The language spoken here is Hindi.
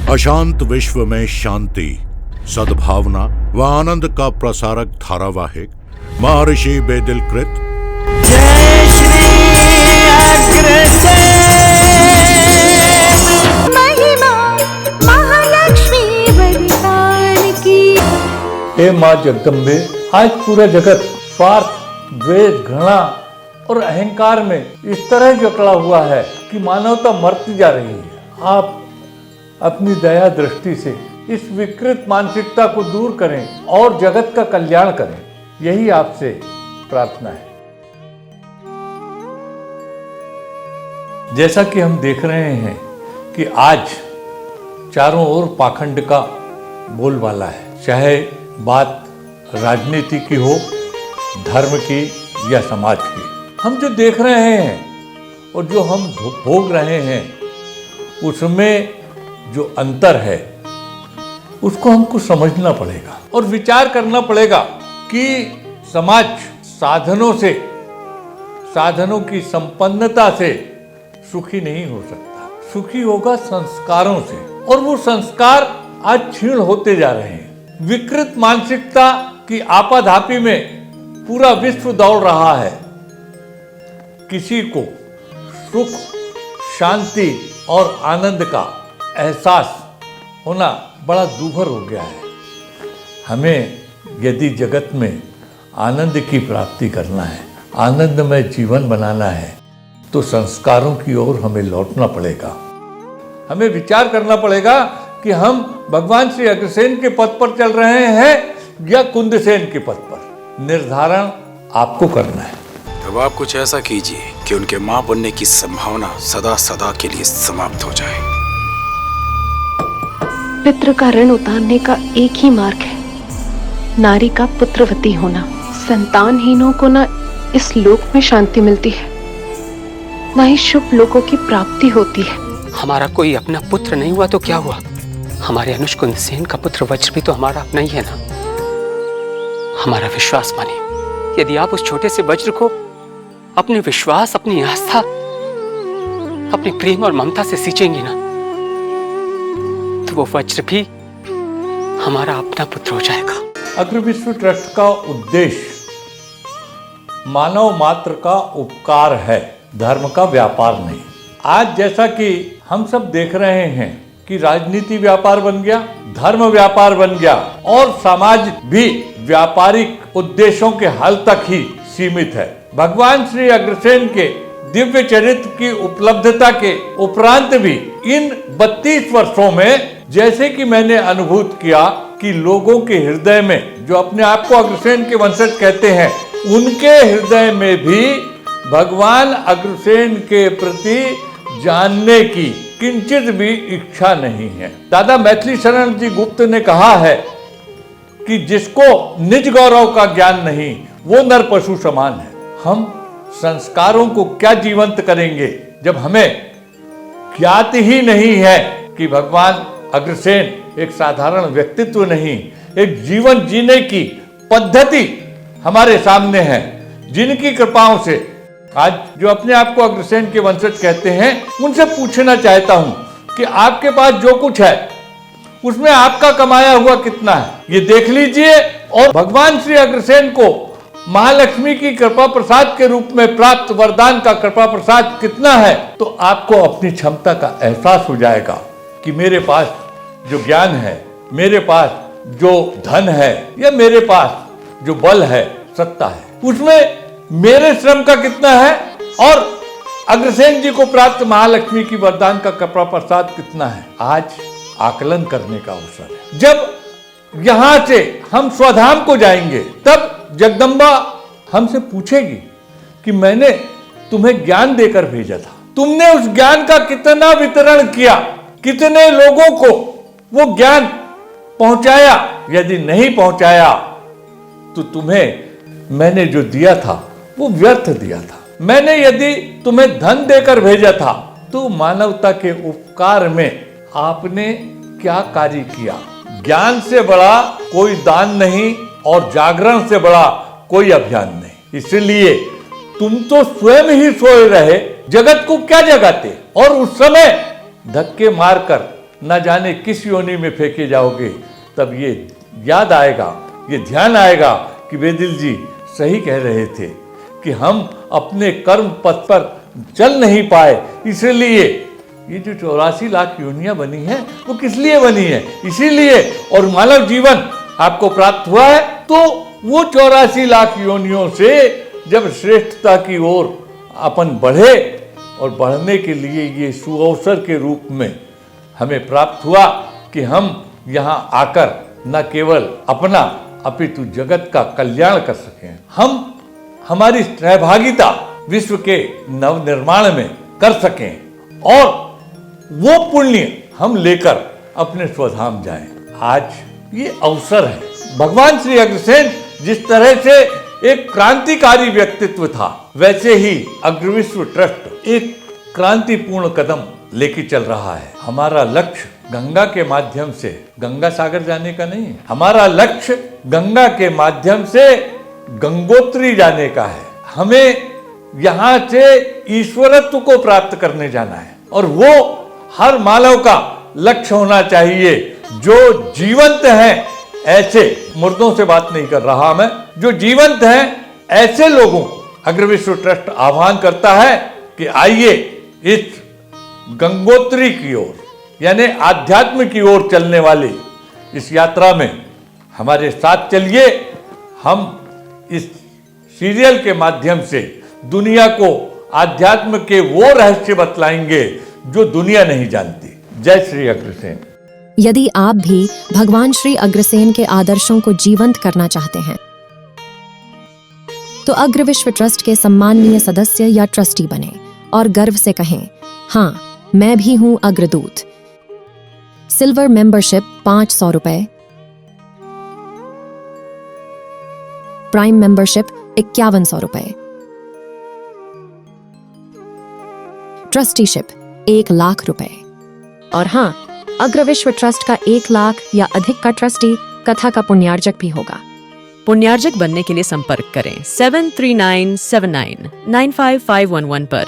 अशांत विश्व में शांति, सद्भावना व आनंद का प्रसारक धारावाहिक महर्षि बेदिल कृत जय श्री अग्रसेन। महिमा महालक्ष्मी वरदान की। हे माँ जगदम्बे, आज पूरा जगत स्वार्थ, द्वेष, घृणा और अहंकार में इस तरह जकड़ा हुआ है कि मानवता मरती जा रही है। आप अपनी दया दृष्टि से इस विकृत मानसिकता को दूर करें और जगत का कल्याण करें, यही आपसे प्रार्थना है। जैसा कि हम देख रहे हैं कि आज चारों ओर पाखंड का बोलबाला है, चाहे बात राजनीति की हो, धर्म की या समाज की। हम जो देख रहे हैं और जो हम भोग रहे हैं, उसमें जो अंतर है उसको हमको समझना पड़ेगा और विचार करना पड़ेगा कि समाज साधनों की संपन्नता से सुखी नहीं हो सकता, सुखी होगा संस्कारों से। और वो संस्कार आज क्षीण होते जा रहे हैं। विकृत मानसिकता की आपाधापी में पूरा विश्व दौड़ रहा है। किसी को सुख, शांति और आनंद का एहसास होना बड़ा दूभर हो गया है। हमें यदि जगत में आनंद की प्राप्ति करना है, आनंदमय जीवन बनाना है, तो संस्कारों की ओर हमें लौटना पड़ेगा। हमें विचार करना पड़ेगा कि हम भगवान श्री अग्रसेन के पथ पर चल रहे हैं या कुंदसेन के पथ पर। निर्धारण आपको करना है। तब आप कुछ ऐसा कीजिए कि उनके मां बनने की संभावना सदा सदा के लिए समाप्त हो जाए। पितृ का ऋण उतारने का एक ही मार्ग है, नारी का पुत्रवती होना। संतानहीनों को न इस लोक में शांति मिलती है, न ही शुभ लोगों की प्राप्ति होती है। हमारा कोई अपना पुत्र नहीं हुआ तो क्या हुआ? हमारे अनुज कुंदसेन का पुत्र वज्र भी तो हमारा अपना ही है ना। हमारा विश्वास मानिए, यदि आप उस छोटे से वज्र को अपने विश्वास, अपनी आस्था, अपने प्रेम और ममता से सींचेंगी ना, तो वो वज्र भी हमारा अपना पुत्र हो जाएगा। अग्रविश्व ट्रस्ट का उद्देश्य मानव मात्र का उपकार है, धर्म का व्यापार नहीं। आज जैसा कि हम सब देख रहे हैं कि राजनीति व्यापार बन गया, धर्म व्यापार बन गया और समाज भी व्यापारिक उद्देश्यों के हल तक ही सीमित है। भगवान श्री अग्रसेन के दिव्य चरित्र की उपलब्धता के उपरांत भी इन 32 वर्षों में जैसे कि मैंने अनुभूत किया कि लोगों के हृदय में, जो अपने आप को अग्रसेन के वंशज कहते हैं, उनके हृदय में भी भगवान अग्रसेन के प्रति जानने की किंचित भी इच्छा नहीं है। दादा मैथिली शरण जी गुप्त ने कहा है कि जिसको निज गौरव का ज्ञान नहीं, वो नर पशु समान है। हम संस्कारों को क्या जीवंत करेंगे जब हमें ज्ञात ही नहीं है कि भगवान अग्रसेन एक साधारण व्यक्तित्व नहीं, एक जीवन जीने की पद्धति हमारे सामने है, जिनकी कृपाओं से आज जो अपने आप को अग्रसेन के वंशज कहते हैं, उनसे पूछना चाहता हूं कि आपके पास जो कुछ है उसमें आपका कमाया हुआ कितना है, ये देख लीजिए। और भगवान श्री अग्रसेन को महालक्ष्मी की कृपा प्रसाद के रूप में प्राप्त वरदान का कृपा प्रसाद कितना है, तो आपको अपनी क्षमता का एहसास हो जाएगा कि मेरे पास जो ज्ञान है, मेरे पास जो धन है, या मेरे पास जो बल है, सत्ता है, उसमें मेरे श्रम का कितना है और अग्रसेन जी को प्राप्त महालक्ष्मी की वरदान का कृपा प्रसाद कितना है। आज आकलन करने का अवसर है। जब यहां से हम स्वधाम को जाएंगे, तब जगदम्बा हमसे पूछेगी कि मैंने तुम्हें ज्ञान देकर भेजा था, तुमने उस ज्ञान का कितना वितरण किया, कितने लोगों को वो ज्ञान पहुंचाया। यदि नहीं पहुंचाया तो तुम्हें मैंने जो दिया था वो व्यर्थ दिया था। मैंने यदि तुम्हें धन देकर भेजा था तो मानवता के उपकार में आपने क्या कार्य किया। ज्ञान से बड़ा कोई दान नहीं और जागरण से बड़ा कोई अभियान नहीं। इसलिए तुम तो स्वयं ही सोए रहे, जगत को क्या जगाते। और उस समय धक्के मारकर न जाने किस योनि में फेंके जाओगे, तब ये याद आएगा, ये ध्यान आएगा कि बेदिल जी सही कह रहे थे कि हम अपने कर्म पथ पर चल नहीं पाए, इसलिए ये जो 84 लाख योनियां बनी है वो किस लिए बनी है, इसीलिए। और मानव जीवन आपको प्राप्त हुआ है तो वो 84 लाख योनियों से जब श्रेष्ठता की ओर अपन बढ़े, और बढ़ने के लिए ये सुअवसर के रूप में हमें प्राप्त हुआ कि हम यहाँ आकर न केवल अपना अपितु जगत का कल्याण कर सकें, हम हमारी सहभागिता विश्व के नव निर्माण में कर सकें और वो पुण्य हम लेकर अपने स्वधाम जाएं। आज ये अवसर है। भगवान श्री अग्रसेन जिस तरह से एक क्रांतिकारी व्यक्तित्व था, वैसे ही अग्रविश्व ट्रस्ट एक क्रांतिपूर्ण कदम लेके चल रहा है। हमारा लक्ष्य गंगा के माध्यम से गंगा सागर जाने का नहीं है, हमारा लक्ष्य गंगा के माध्यम से गंगोत्री जाने का है। हमें यहाँ से ईश्वरत्व को प्राप्त करने जाना है, और वो हर मानव का लक्ष्य होना चाहिए। जो जीवंत हैं, ऐसे मुर्दों से बात नहीं कर रहा मैं, जो जीवंत हैं ऐसे लोगों अग्रविश्व ट्रस्ट आह्वान करता है कि आइए इस गंगोत्री की ओर, यानी आध्यात्म की ओर चलने वाली इस यात्रा में हमारे साथ चलिए। हम इस सीरियल के माध्यम से दुनिया को आध्यात्म के वो रहस्य बतलाएंगे जो दुनिया नहीं जानती। जय श्री अग्रसेन। यदि आप भी भगवान श्री अग्रसेन के आदर्शों को जीवंत करना चाहते हैं तो अग्रविश्व ट्रस्ट के सम्माननीय सदस्य या ट्रस्टी बने और गर्व से कहें, हाँ मैं भी हूं अग्रदूत। सिल्वर मेंबरशिप 500 रुपए, प्राइम मेंबरशिप 5100 रुपए, ट्रस्टीशिप 1 लाख रुपए। और हाँ, अग्रविश्व ट्रस्ट का 1 लाख या अधिक का ट्रस्टी कथा का पुण्यार्जक भी होगा। पुण्यार्जक बनने के लिए संपर्क करें 7397995511 पर।